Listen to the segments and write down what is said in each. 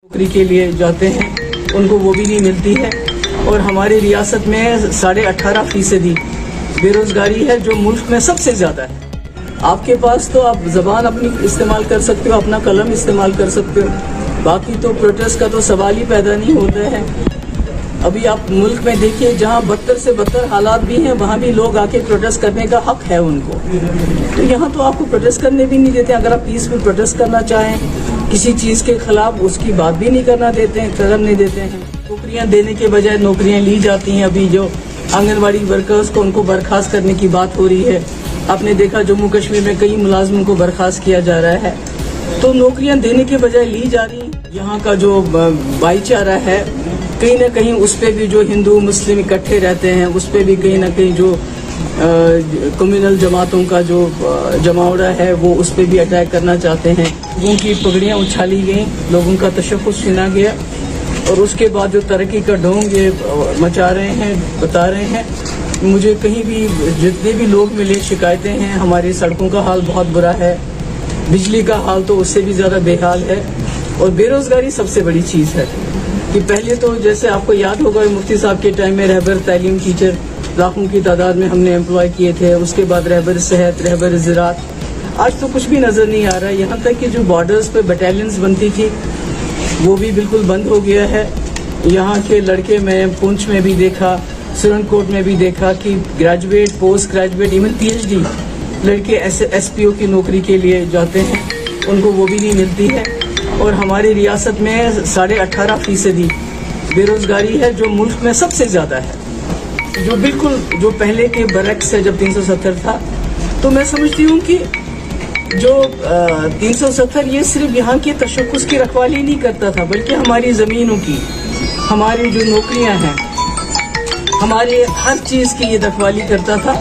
नौकरी के लिए जाते हैं उनको वो भी नहीं मिलती है। और हमारी रियासत में 18.5% बेरोजगारी है जो मुल्क में सबसे ज़्यादा है। आपके पास तो आप ज़बान अपनी इस्तेमाल कर सकते हो, अपना कलम इस्तेमाल कर सकते हो, बाकी तो प्रोटेस्ट का तो सवाल ही पैदा नहीं होता है। अभी आप मुल्क में देखिए जहाँ बदतर से बदतर हालात भी हैं वहाँ भी लोग आके प्रोटेस्ट करने का हक है उनको। तो यहाँ तो आपको प्रोटेस्ट करने भी नहीं देते। अगर आप पीसफुल प्रोटेस्ट करना चाहें किसी चीज़ के खिलाफ उसकी बात भी नहीं करना देते हैं, करने नहीं देते हैं। नौकरियाँ देने के बजाय नौकरियाँ ली जाती हैं। अभी जो आंगनबाड़ी वर्कर्स को उनको बर्खास्त करने की बात हो रही है, आपने देखा जम्मू कश्मीर में कई मुलाजिमों को बर्खास्त किया जा रहा है। तो नौकरियां देने के बजाय ली जा रही हैं। यहाँ का जो भाईचारा है कहीं ना कहीं उस पर भी जो हिंदू मुस्लिम इकट्ठे रहते हैं उस पर भी कहीं ना कहीं जो कम्युनल जमातों का जो जमावड़ा है वो उस पर भी अटैक करना चाहते हैं। लोगों की पगड़ियाँ उछाली गई, लोगों का तशफ़्फ़ुज़ छीना गया और उसके बाद जो तरक्की का ढोंग ये मचा रहे हैं, बता रहे हैं। मुझे कहीं भी जितने भी लोग मिले शिकायतें हैं, हमारी सड़कों का हाल बहुत बुरा है, बिजली का हाल तो उससे भी ज़्यादा बेहाल है और बेरोज़गारी सबसे बड़ी चीज़ है। कि पहले तो जैसे आपको याद होगा मुफ्ती साहब के टाइम में रहबर तालीम टीचर लाखों की तादाद में हमने एम्प्लॉय किए थे, उसके बाद रहबर सेहत, रहबर ज़राअत, आज तो कुछ भी नज़र नहीं आ रहा है। यहाँ तक कि जो बॉर्डर्स पे बटालियंस बनती थी वो भी बिल्कुल बंद हो गया है। यहाँ के लड़के मैं पुंछ में भी देखा, सुरनकोट में भी देखा कि graduate, post graduate, even PhD लड़के SPO की नौकरी के लिए जाते हैं, उनको वो भी नहीं मिलती है। और हमारी रियासत में 18.5% बेरोजगारी है जो मुल्क में सबसे ज़्यादा है। जो बिल्कुल जो पहले के बरक्स है, जब 370 था, तो मैं समझती हूँ कि जो 370 ये सिर्फ यहाँ के तशक्कुस की रखवाली नहीं करता था, बल्कि हमारी ज़मीनों की, हमारी जो नौकरियाँ हैं, हमारे हर चीज़ की ये रखवाली करता था।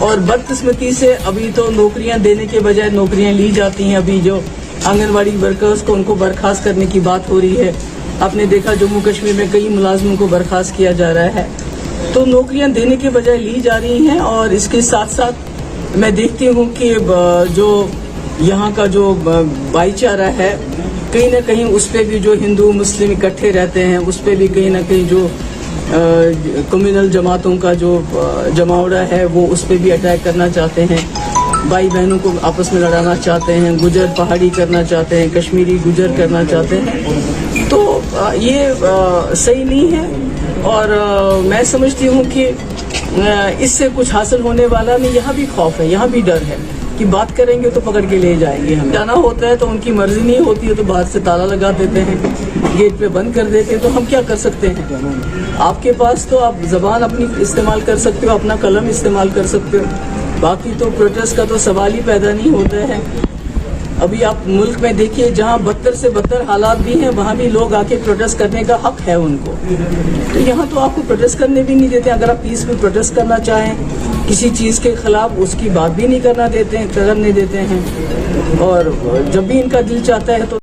और बदकिस्मती से अभी तो नौकरियां देने के बजाय नौकरियां ली जाती हैं। अभी जो आंगनबाड़ी वर्कर्स को उनको बर्खास्त करने की बात हो रही है, आपने देखा जम्मू कश्मीर में कई मुलाजिमों को बर्खास्त किया जा रहा है। तो नौकरियां देने के बजाय ली जा रही हैं। और इसके साथ साथ मैं देखती हूँ कि जो यहाँ का जो भाईचारा है कहीं ना कहीं उस पर भी जो हिंदू मुस्लिम इकट्ठे रहते हैं उस पर भी कहीं ना कहीं जो कम्युनल जमातों का जो जमावड़ा है वो उस पर भी अटैक करना चाहते हैं। भाई बहनों को आपस में लड़ाना चाहते हैं, गुजर पहाड़ी करना चाहते हैं, कश्मीरी गुजर करना चाहते हैं। तो ये सही नहीं है। और मैं समझती हूँ कि इससे कुछ हासिल होने वाला नहीं। यहाँ भी खौफ है, यहाँ भी डर है कि बात करेंगे तो पकड़ के ले जाएंगे। हमें जाना होता है तो उनकी मर्जी नहीं होती है तो बाहर से ताला लगा देते हैं, गेट पे बंद कर देते हैं। तो हम क्या कर सकते हैं? आपके पास तो आप ज़बान अपनी इस्तेमाल कर सकते हो, अपना कलम इस्तेमाल कर सकते हो, बाकी तो प्रोटेस्ट का तो सवाल ही पैदा नहीं होता है। अभी आप मुल्क में देखिए जहाँ बदतर से बदतर हालात भी हैं वहाँ भी लोग आके प्रोटेस्ट करने का हक है उनको। तो यहाँ तो आपको प्रोटेस्ट करने भी नहीं देते। अगर आप पीसफुल प्रोटेस्ट करना चाहें किसी चीज़ के खिलाफ उसकी बात भी नहीं करना देते हैं, करने नहीं देते हैं। और जब भी इनका दिल चाहता है तो